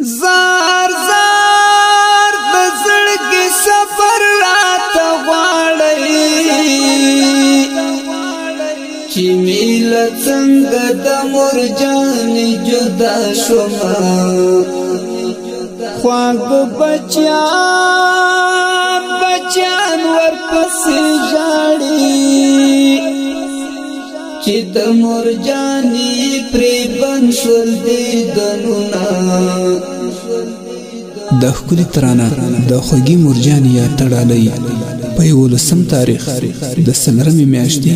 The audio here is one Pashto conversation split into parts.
زار زار د زړګي سفر راته غواړي چې میله څنګه د مرجان جدا شوما خواږ بچیان بچیان ورپسې ژاړي چې د مرجانې پرې بند شول دیدنونه د ښکلي ترانه د خوږې مرجانې یاد تړلی په 11 تاریخ د څلورمې میاشتې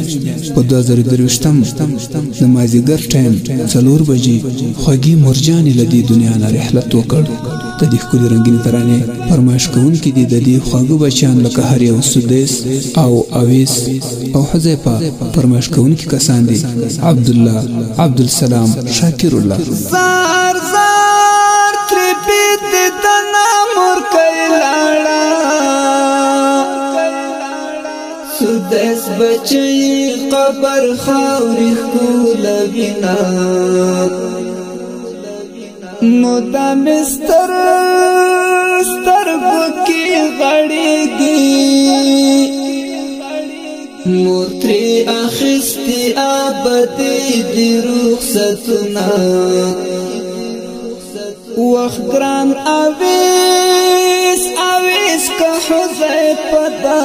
په 2023 د مازدیګر ټایم 4 بجې خوږې مرجانې له دې دنیا نه رحلت وکړ. د دې ښکلي رنګینې ترانې فرمایش کوونکي دي د دې خواږه بچیان لکه هر یو سدیس او اویس او حذیفه. فرمایش کوونکي کسان دي عبدالله، عبدالسلام، شاکر الله. زار زار ترې بیت د نامور کوي لاړه سدیس بچی قبر خاورې ښکلوینه مدام سترګو کې غړېږي مور ترې اخیستې ابدي دي رخصتونه وخت ګران اویس اویس که حذیفه ده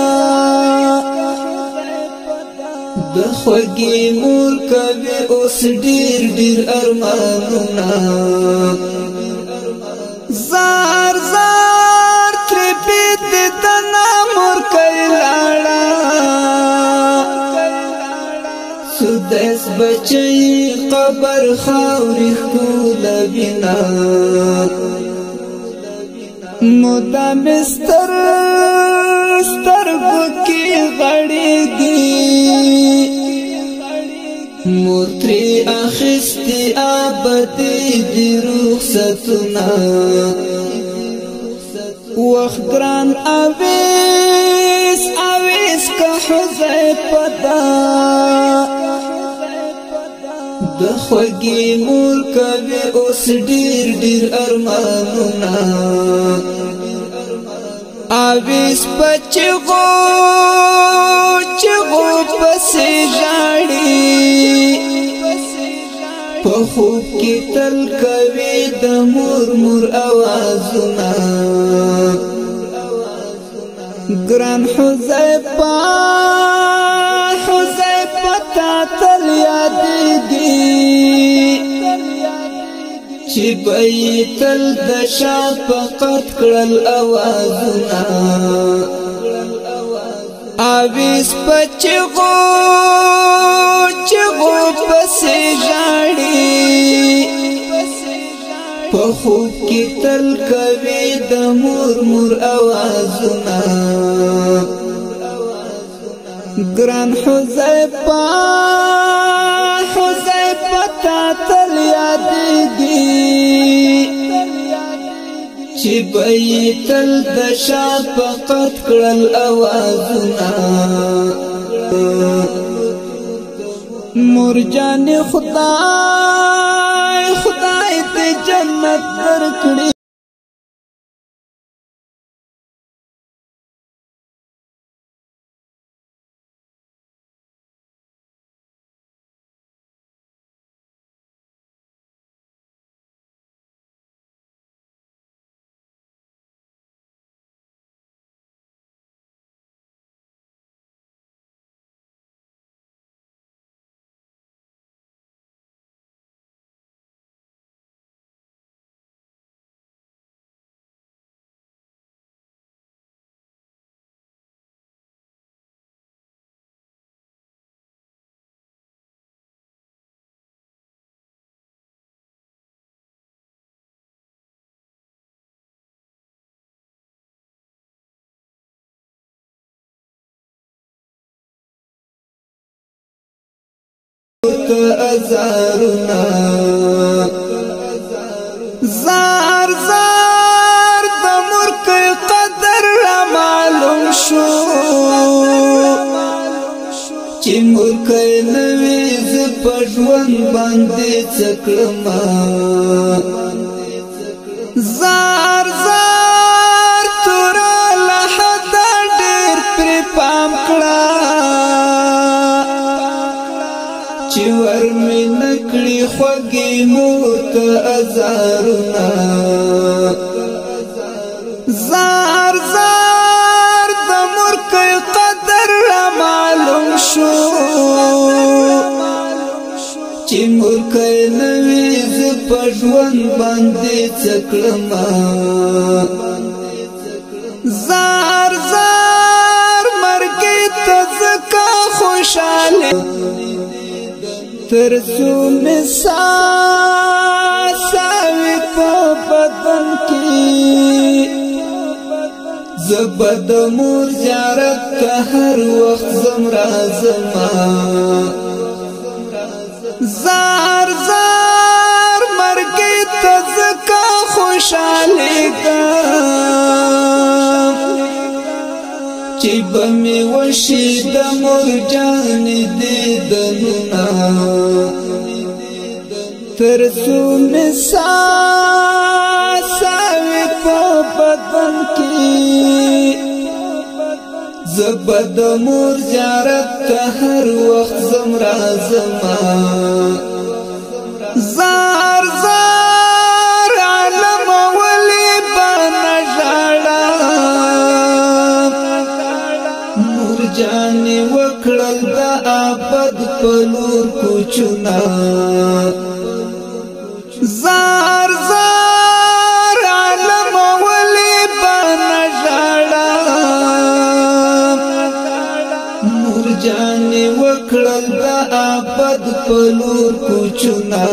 د خوږې مور کوي اوس ډېر ډېر ارمانونه زار زار ترې بیت د نامور کوي لاړه سدیس بچی قبر خاورې ښکلوینه مدام سترګو کې غړېږي مور ترې اخیستې ابدي دي رخصتونه وخت ګران اویس اویس که حذیفه ده د خوږې مور کوي اوس ډېر ډېر ارمانونه اویس په چغو چغو پسې ژاړي په خوب کې تل کوي د مور مور اوازونه ګران حذیفه حذیفه تا تل یادېږي چې به یې تل د شفقت کړل اوازونه اویس په چغو چغو پسې ژاړي په خوب کې تل کوي د مور مور اوازونه ګران حذیفه حذیفه تا تل یادېږي چې به یې تل د شفقت کړل اوازونه مرجانې خدای خدای ته جنت درکړي ازارنا زار زار د مرک قدر را معلوم شو چې مرک نوې ز پښون باندې څکړما زار زار تورا لحد ډېر پر پام کړه چې ور مې نکړي خوږې مور ته ازارونه زار زار د مرکې قدر را معلوم شو چې مرکې نوې ز په ژوند باندې څکړما زار زار مرګې ته زکا خوشاله ترسو میں ساوی پا بدن کی زبد مور زیارت کا ہر وقت زمرازما زار زار مرگی تزکا خوشالی گا چی بمی وشی دا مرجانی دیدنونا ترسو میں ساوی پا بدن کی زبد مور زیارت تا ہر وقت زمرازما زار زار علم ولی بانا جاڑا مور جانی وکڑل دا آبد پلور کچنا زار زار علم ولی بانا جاڑا مور جانی وکڑل دا آبد پلور کچنا